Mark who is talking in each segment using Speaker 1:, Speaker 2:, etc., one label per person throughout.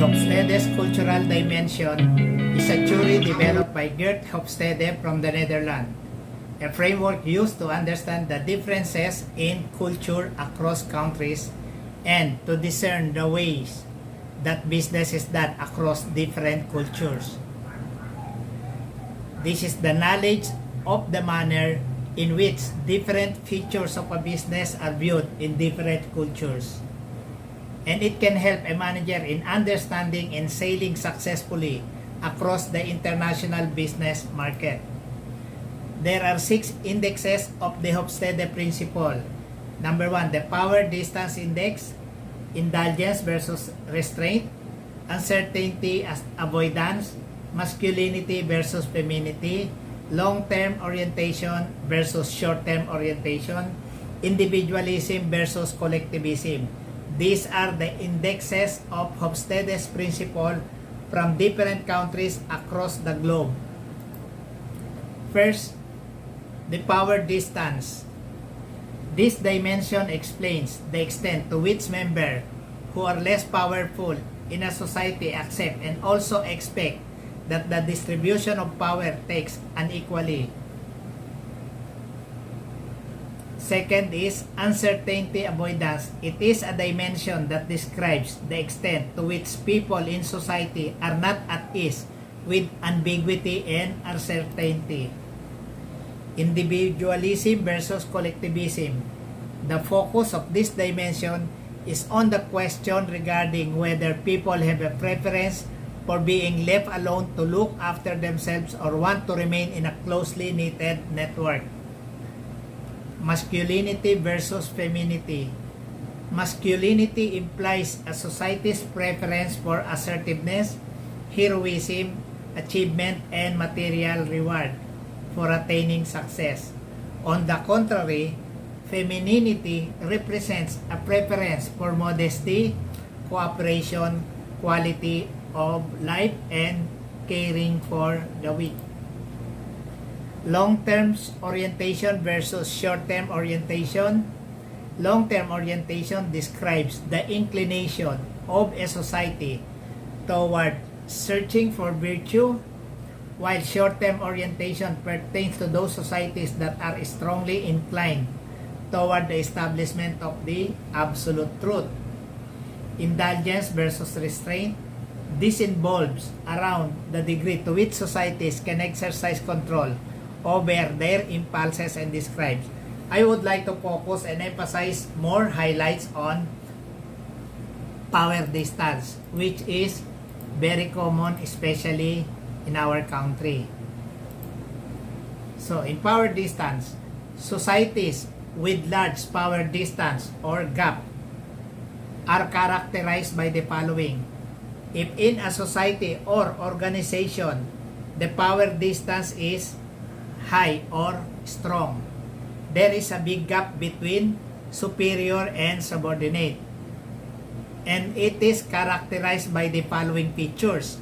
Speaker 1: Hofstede'S cultural dimension is a theory developed by Geert Hofstede from the Netherlands, a framework used to understand the differences in culture across countries and to discern the ways that business is done across different cultures. This is the knowledge of the manner in which different features of a business are viewed in different cultures. And it can help a manager in understanding and sailing successfully across the international business market. There are 6 indexes of the Hofstede principle. Number 1, the power distance index, Indulgence versus Restraint, Uncertainty as Avoidance, Masculinity versus Femininity, Long-term orientation versus short-term orientation, Individualism versus Collectivism. These are the indexes of Hofstede'S principle from different countries across the globe. First, the power distance. This dimension explains the extent to which members who are less powerful in a society accept and also expect that the distribution of power takes unequally. Second is uncertainty avoidance. It is a dimension that describes the extent to which people in society are not at ease with ambiguity and uncertainty. Individualism versus collectivism. The focus of this dimension is on the question regarding whether people have a preference for being left alone to look after themselves or want to remain in a closely knitted network. Masculinity versus femininity. Masculinity implies a society's preference for assertiveness, heroism, achievement, and material reward for attaining success. On the contrary, femininity represents a preference for modesty, cooperation, quality of life, and caring for the weak. Long-term orientation versus short-term orientation. Long-term orientation describes the inclination of a society toward searching for virtue, while short-term orientation pertains to those societies that are strongly inclined toward the establishment of the absolute truth. Indulgence versus restraint. This involves around the degree to which societies can exercise control over their impulses and describes. I would like to focus and emphasize more highlights on power distance, which is very common especially in our country. So in power distance, societies with large power distance or gap are characterized by the following. If in a society or organization, the power distance is high or strong, there is a big gap between superior and subordinate. And it is characterized by the following features.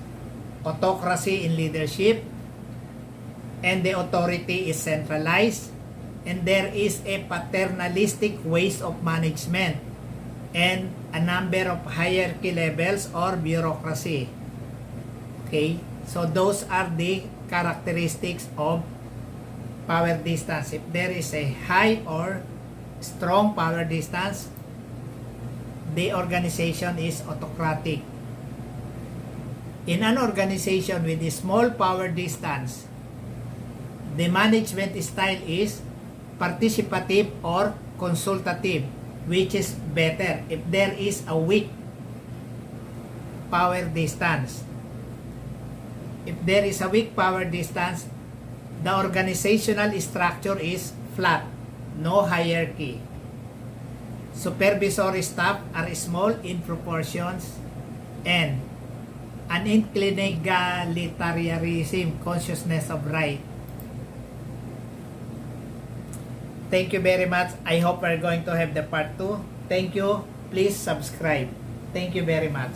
Speaker 1: Autocracy in leadership, and the authority is centralized, and there is a paternalistic ways of management, and a number of hierarchy levels or bureaucracy. Okay, so those are the characteristics of power distance. If there is a high or strong power distance, the organization is autocratic. In an organization with a small power distance, the management style is participative or consultative, which is better if there is a weak power distance. If there is a weak power distance, the organizational structure is flat, no hierarchy. Supervisory staff are small in proportions, and an egalitarianism consciousness of right. Thank you very much. I hope we're going to have the part 2. Thank you. Please subscribe. Thank you very much.